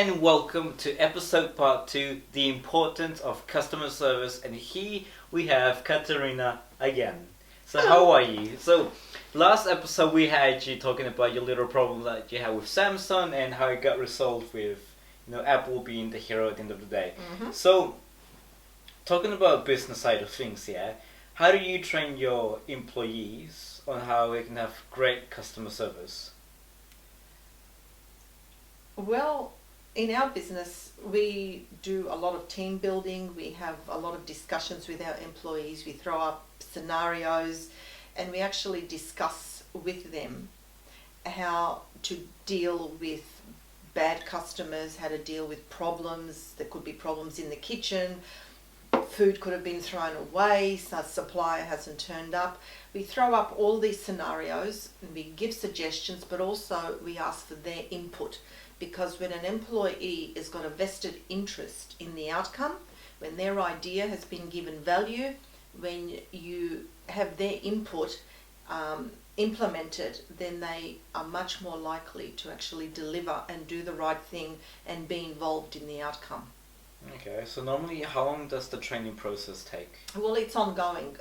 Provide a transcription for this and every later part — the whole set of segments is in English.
and welcome to episode part 2, The Importance of Customer Service. And here we have Katarina again. So how are you? So last episode we had you talking about your little problem that you had with Samsung and how it got resolved with Apple being the hero at the end of the day. Mm-hmm. So talking about business side of things, how do you train your employees on how they can have great customer service? Well, in our business, we do a lot of team building. We have a lot of discussions with our employees. We throw up scenarios and we actually discuss with them how to deal with bad customers, how to deal with problems. There could be problems in the kitchen. Food could have been thrown away, so a supplier hasn't turned up. We throw up all these scenarios and we give suggestions, but also we ask for their input. Because when an employee has got a vested interest in the outcome, when their idea has been given value, when you have their input implemented, then they are much more likely to actually deliver and do the right thing and be involved in the outcome. Okay, so normally how long does the training process take? Well, it's ongoing.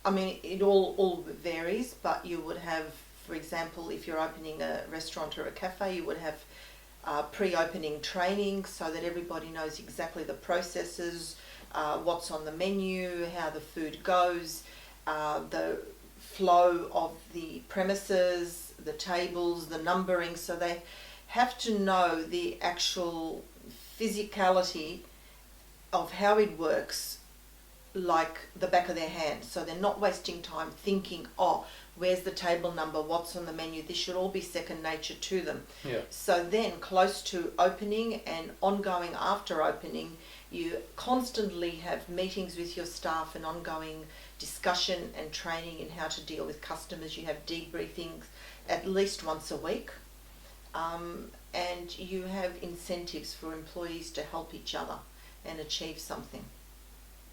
It all varies, but you would have, for example, if you're opening a restaurant or a cafe, you would have pre-opening training so that everybody knows exactly the processes, what's on the menu, how the food goes, the flow of the premises, the tables, the numbering. So they have to know the actual physicality of how it works like the back of their hand. So they're not wasting time thinking, where's the table number, what's on the menu. This should all be second nature to them. Yeah. So then close to opening and ongoing after opening, you constantly have meetings with your staff and ongoing discussion and training in how to deal with customers. You have debriefings at least once a week. And you have incentives for employees to help each other and achieve something.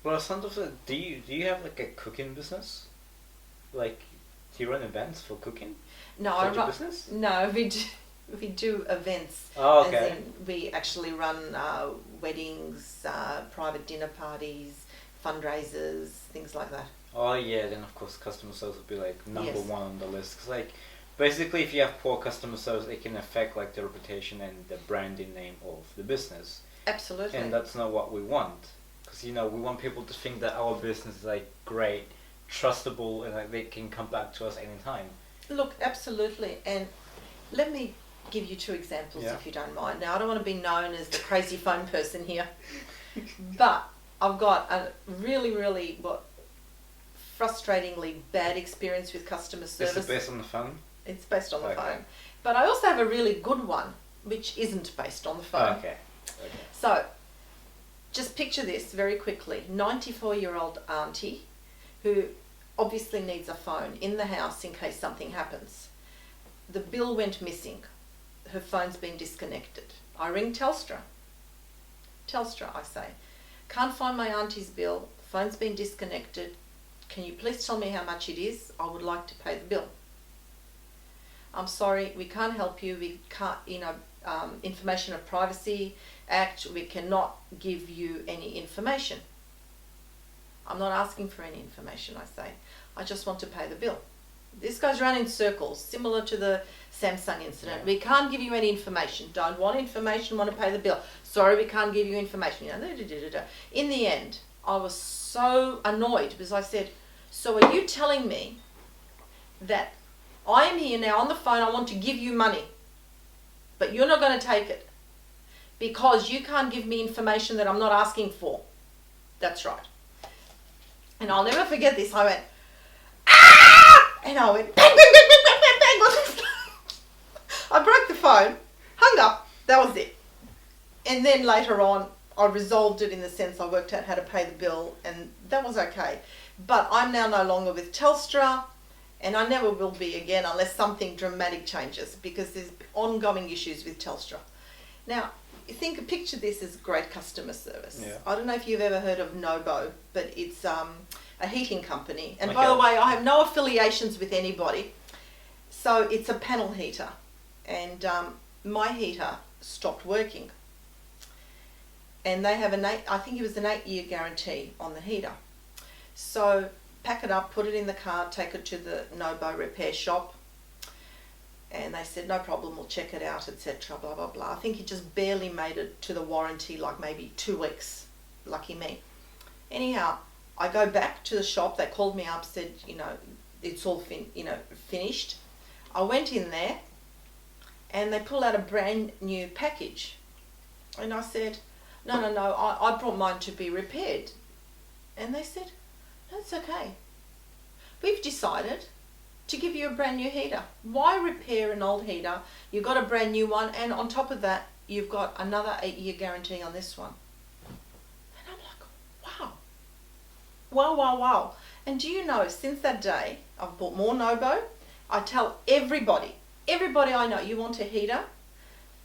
Well, do you have like a cooking business? Like, do you run events for cooking? No, Is that your business? No, we do events. Oh, okay. As in we actually run weddings, private dinner parties, fundraisers, things like that. Oh yeah, then of course customer service would be like number Yes. one on the list. 'Cause like, basically if you have poor customer service, it can affect like the reputation and the branding name of the business. Absolutely. And that's not what we want. Because we want people to think that our business is like great, trustable, and like they can come back to us anytime. Look, absolutely. And let me give you 2 examples if you don't mind. Now, I don't want to be known as the crazy phone person here, but I've got a really, really frustratingly bad experience with customer service. Is it based on the phone? It's based on the phone. But I also have a really good one, which isn't based on the phone. Okay. So, just picture this very quickly. 94-year-old auntie who obviously needs a phone in the house in case something happens. The bill went missing. Her phone's been disconnected. I ring Telstra. Telstra, I say. Can't find my auntie's bill. Phone's been disconnected. Can you please tell me how much it is? I would like to pay the bill. I'm sorry, we can't help you. We can't, Information of Privacy Act, we cannot give you any information. I'm not asking for any information, I say. I just want to pay the bill. This goes around in circles, similar to the Samsung incident. Yeah. We can't give you any information. Don't want information, want to pay the bill. Sorry, we can't give you information. In the end, I was so annoyed because I said, so are you telling me that I am here now on the phone, I want to give you money, but you're not going to take it because you can't give me information that I'm not asking for? That's right. And I'll never forget this. I went, ah! And I went, bang, bang, bang, bang, bang, bang, bang. I broke the phone, hung up, that was it. And then later on, I resolved it in the sense I worked out how to pay the bill, and that was okay. But I'm now no longer with Telstra, and I never will be again unless something dramatic changes, because there's ongoing issues with Telstra. Now, picture this as great customer service. Yeah. I don't know if you've ever heard of Nobo, but it's a heating company. And by the way, I have no affiliations with anybody. So it's a panel heater. And my heater stopped working. And they have I think it was an 8-year guarantee on the heater. So pack it up, put it in the car, take it to the Nobo repair shop. And they said, no problem, we'll check it out, etc. Blah, blah, blah. I think he just barely made it to the warranty, like maybe 2 weeks. Lucky me. Anyhow, I go back to the shop. They called me up, said, it's all finished. I went in there and they pulled out a brand new package. And I said, no, I brought mine to be repaired. And they said, no, it's okay. We've decided to give you a brand new heater. Why repair an old heater? You've got a brand new one, and on top of that, you've got another 8-year guarantee on this one. And I'm like, wow. Wow. And do you know, since that day, I've bought more Nobo. I tell everybody I know, you want a heater?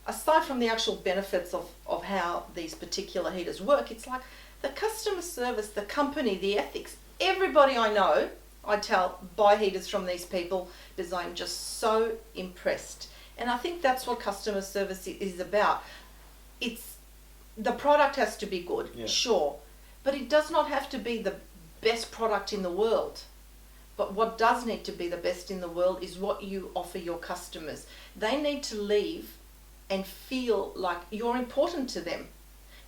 Aside from the actual benefits of how these particular heaters work, it's like the customer service, the company, the ethics, everybody I know, I tell, buy heaters from these people because I'm just so impressed. And I think that's what customer service is about. The product has to be good, sure, but it does not have to be the best product in the world. But what does need to be the best in the world is what you offer your customers. They need to leave and feel like you're important to them.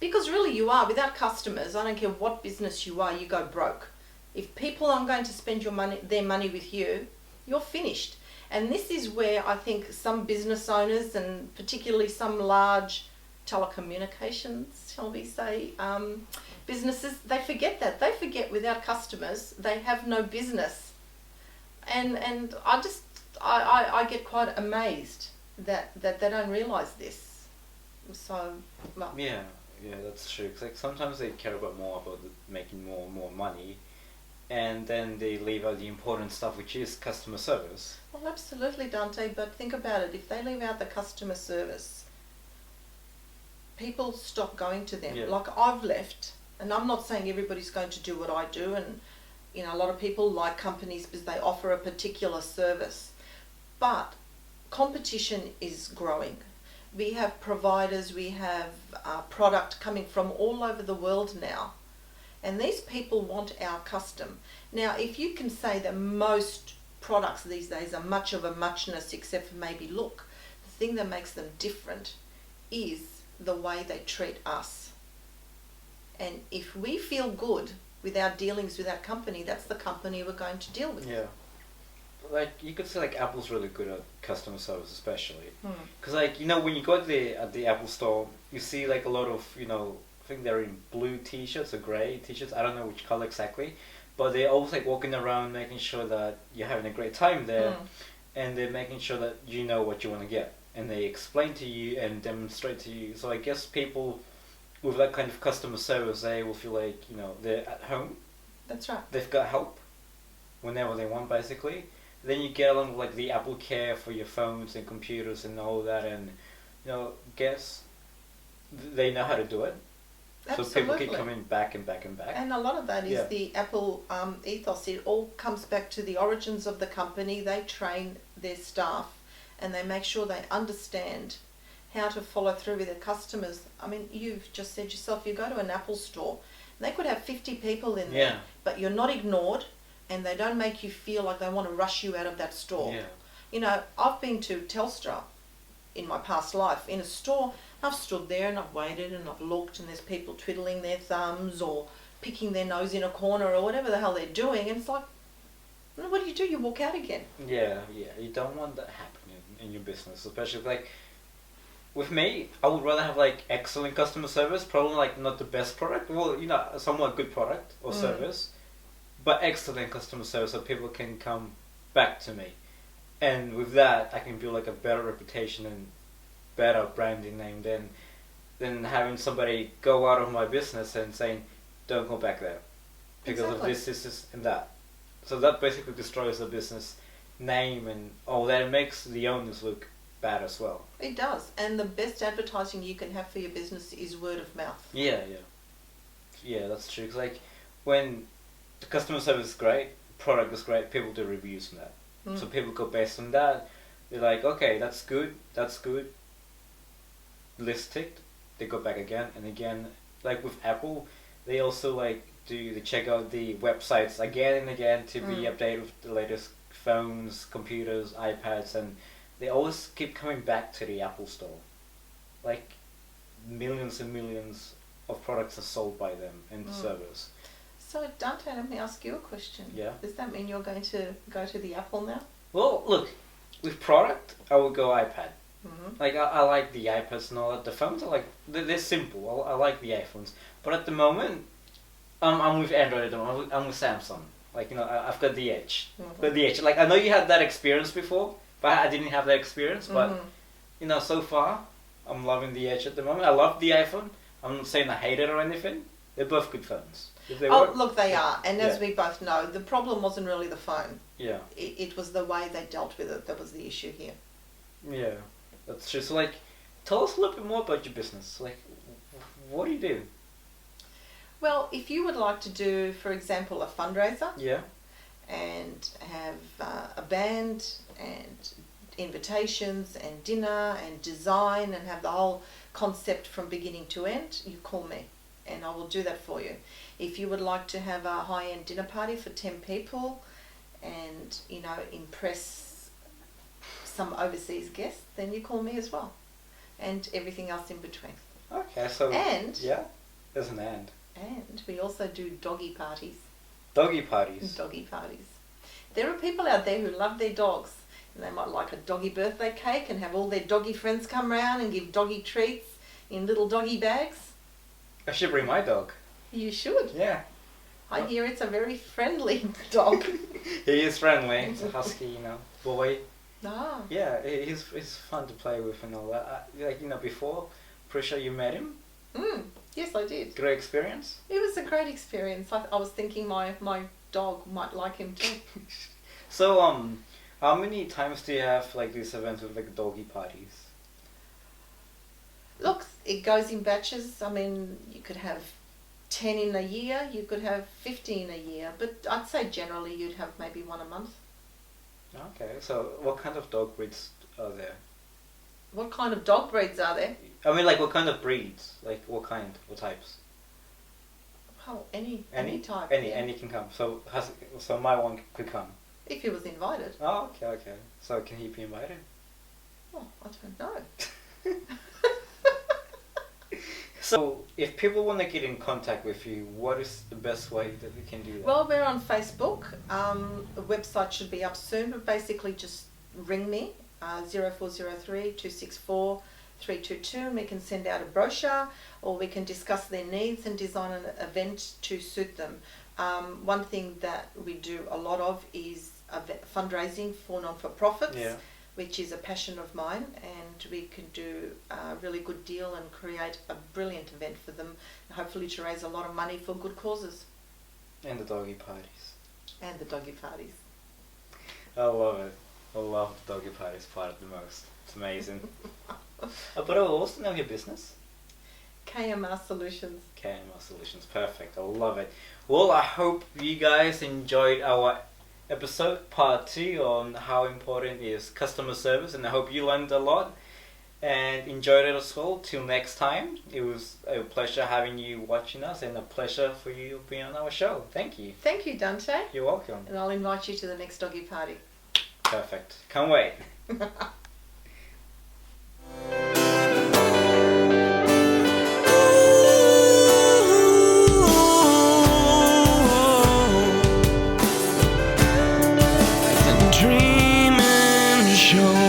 Because really you are. Without customers, I don't care what business you are, you go broke. If people aren't going to spend their money with you, you're finished. And this is where I think some business owners, and particularly some large telecommunications, shall we say, businesses, they forget that. They forget without customers, they have no business. And I get quite amazed that they don't realise this. So, well. Yeah, that's true. 'Cause like sometimes they care more about making more money, and then they leave out the important stuff, which is customer service. Well, absolutely, Dante. But think about it. If they leave out the customer service, people stop going to them. Yeah. Like I've left, and I'm not saying everybody's going to do what I do, and a lot of people like companies because they offer a particular service. But competition is growing. We have providers, we have product coming from all over the world now. And these people want our custom. Now, if you can say that most products these days are much of a muchness except for maybe look, the thing that makes them different is the way they treat us. And if we feel good with our dealings with that company, that's the company we're going to deal with. Yeah. Like, you could say, like, Apple's really good at customer service, especially. Because, like, when you go at the Apple store, you see, like, a lot of, I think they're in blue t-shirts or grey t-shirts. I don't know which colour exactly. But they're always, like, walking around making sure that you're having a great time there. And they're making sure that you know what you want to get. And they explain to you and demonstrate to you. So I guess people with that kind of customer service, they will feel like, they're at home. That's right. They've got help whenever they want, basically. Then you get along with like the Apple Care for your phones and computers and all that, and guess they know how to do it. Absolutely. So people keep coming back and back and back. And a lot of that is the Apple ethos. It all comes back to the origins of the company. They train their staff and they make sure they understand how to follow through with their customers. I mean, you've just said yourself, you go to an Apple store, they could have 50 people in there, but you're not ignored. And they don't make you feel like they want to rush you out of that store. Yeah. I've been to Telstra in my past life in a store. I've stood there and I've waited and I've looked, and there's people twiddling their thumbs or picking their nose in a corner or whatever the hell they're doing. And it's like, what do? You walk out again. Yeah. You don't want that happening in your business, especially like with me. I would rather have like excellent customer service, probably like not the best product. Well, a somewhat good product or service. But excellent customer service so people can come back to me. And with that, I can build like a better reputation and better branding name than having somebody go out of my business and saying, don't go back there because of this, and that. So that basically destroys the business name and all that. It makes the owners look bad as well. It does. And the best advertising you can have for your business is word of mouth. Yeah, that's true. 'Cause like when the customer service is great, product is great, people do reviews on that. So people go based on that. They're like, okay, that's good. list it, they go back again and again. Like with Apple, they also like they check out the websites again and again to be updated with the latest phones, computers, iPads, and they always keep coming back to the Apple Store. Like millions and millions of products are sold by them in the servers. So Dante, let me ask you a question. Yeah. Does that mean you're going to go to the Apple now? Well, look, with product, I would go iPad. Mm-hmm. Like I like the iPads and all that. The phones are like they're simple. I like the iPhones, but at the moment, I'm with Android at the moment. I'm with Samsung. Like I've got the edge. Mm-hmm. Got the edge. Like I know you had that experience before, but I didn't have that experience. But so far, I'm loving the edge at the moment. I love the iPhone. I'm not saying I hate it or anything. They're both good phones. If they work, Look, they are. And as we both know, the problem wasn't really the phone. Yeah. It was the way they dealt with it that was the issue here. Yeah, that's true. So, like, tell us a little bit more about your business. Like, what do you do? Well, if you would like to do, for example, a fundraiser. Yeah. And have a band and invitations and dinner and design and have the whole concept from beginning to end, you call me and I will do that for you. If you would like to have a high-end dinner party for 10 people and, impress some overseas guests, then you call me as well. And everything else in between. Okay, so... And... Yeah, there's an and. And we also do doggy parties. Doggy parties? Doggy parties. There are people out there who love their dogs. And they might like a doggy birthday cake and have all their doggy friends come round and give doggy treats in little doggy bags. I should bring my dog. You should. Yeah. I hear it's a very friendly dog. He is friendly. It's a husky, boy. Ah. Yeah, he's fun to play with and all that. Before, pretty sure you met him. Yes, I did. Great experience. It was a great experience. I was thinking my dog might like him too. So, how many times do you have like these events with like doggy parties? Look, it goes in batches. I mean, you could have 10 in a year, you could have 15 a year, but I'd say generally you'd have maybe one a month. Okay, so what kind of dog breeds are there? What kind of dog breeds are there? I mean, like what kind of breeds? Like what types? Well, any type. Any can come. So my one could come. If he was invited. Oh, okay. So can he be invited? Oh, I don't know. So, if people want to get in contact with you, what is the best way that they can do that? Well, we're on Facebook. The website should be up soon, but basically just ring me, 0403 264 322, and we can send out a brochure, or we can discuss their needs and design an event to suit them. One thing that we do a lot of is fundraising for non-for-profits. Yeah. Which is a passion of mine, and we can do a really good deal and create a brilliant event for them, hopefully to raise a lot of money for good causes. And the doggy parties. And the doggy parties. I love it. I love the doggy parties part the most. It's amazing. But I will also know your business. KMR Solutions. KMR Solutions, perfect. I love it. Well, I hope you guys enjoyed our episode part 2 on how important is customer service, and I hope you learned a lot and enjoyed it as well. Till next time, it was a pleasure having you watching us and a pleasure for you being on our show. Thank you. Thank you, Dante. You're welcome. And I'll invite you to the next doggy party. Perfect. Can't wait. Dreaming, show